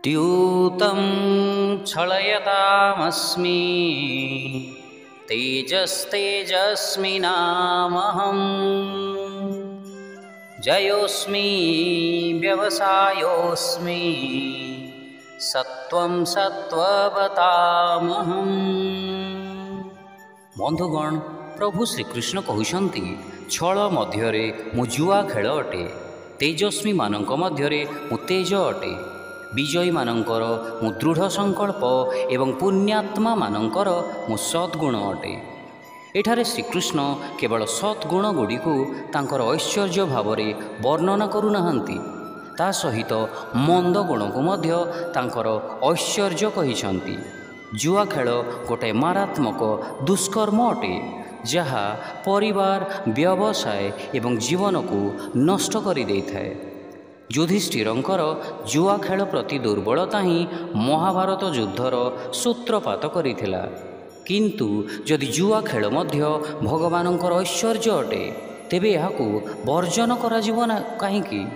द्यूतं छलयतामस्मि तेजस्तेजस्विनामहं जयोऽस्मि व्यवसायोऽस्मि सत्वं सत्ववतामहं। बंधुगण, प्रभु श्रीकृष्ण कहते छल मध्य मु जुआ खेल अटे, तेजस्वी मानक मध्य मु तेज अटे, विजयी मानकर मु दृढ़ संकल्प एवं पुण्यात्मा मानकर मु सद्गुण अटे। एठारे श्रीकृष्ण केवल सद्गुण गुड़ी तांकर ऐश्वर्य भाव वर्णना करूनाहांती, ता सहित मंद गुण को मध्य तांकर ऐश्वर्य कहिसंती। जुआ खेल गोटे मारात्मक दुष्कर्म अटे, जहा परिवार, व्यवसाय एवं जीवन को नष्ट करि देइथाय। युधिष्ठिरंकर जुआ खेल प्रति दुर्बलता ही महाभारत युद्धर सूत्रपात करिथिला। किंतु जदि जुआ खेल मध्य भगवानंकर ऐश्वर्य अटे, तेबे याकू वर्जन करा जीवन काहींकी?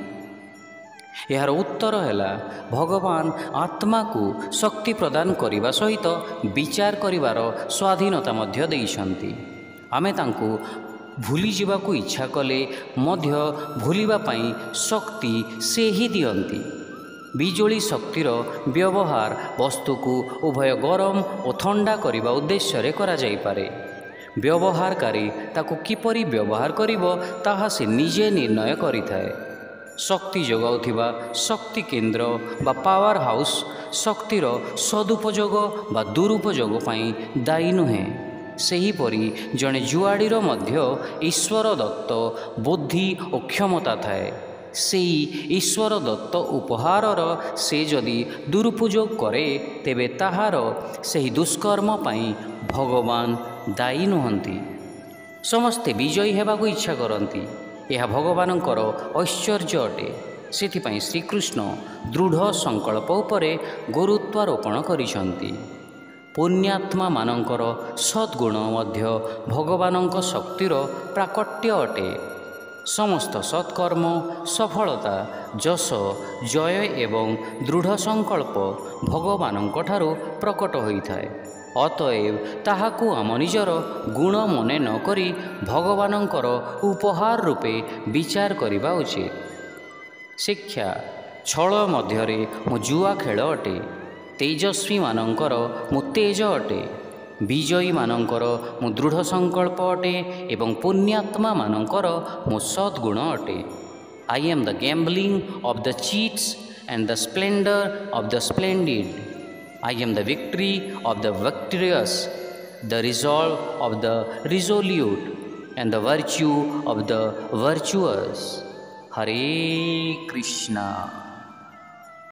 यार उत्तर है भगवान आत्मा को शक्ति प्रदान करने सहित विचार करिवार स्वाधीनता मध्य देइछंती। आमे तांको भूली जीवाकू इच्छा कले मध्य भूलिबा पाई शक्ति से ही दियंती। बिजुली शक्तिर व्यवहार वस्तु को उभय गरम और ठंडा करने उद्देश्य करा जाई पारे। व्यवहारकारी ताकू किपरि व्यवहार करिवो ताहा से निजे निर्णय करिथाए। शक्ति जोगाउथिबा शक्ति केन्द्र बा पावर हाउस शक्तिर सदुपयोग बा दुरुपयोग पाई दायी नुहे। सेहीपरि जड़े जुआड़ीर मध्य ईश्वर दत्त बुद्धि और क्षमता थाए। से ईश्वर दत्त उपहारर से जदि दुरुपयोग करे, तेबे ताहार सेही दुष्कर्म पाई भगवान दायी नुहंती। समस्ते विजयी हेबाकू इच्छा करती, यह भगवानंकर ऐश्वर्य अटे। सेथिपाई श्रीकृष्ण दृढ़ संकल्प उपरे गुरुत्वारोपण करिसंती। पुण्यात्मा मानकर सद्गुण मध्य भगवानंक शक्तिर प्राकट्य अटे। समस्त सत्कर्म, सफलता, जश, जय एवं दृढ़ संकल्प भगवानंक ठारू प्रकट होइथाए। अतएव ताहाकू आम निजर गुण मने न करी भगवानंकर उपहार रूपे विचार करिबा उचित। शिक्षा छल मध्यरे मु जुआ खेल अटे, तेजस्वी मानकर मु तेज अटे, विजयी मानकर मु दृढ़ संकल्प अटे एवं पुण्यात्मा मानकर मु सद्गुण अटे। I am the gambling of the cheats and the splendour of the splendid. I am the victory of the victorious, the resolve of the resolute, and the virtue of the virtuous. Hare Krishna.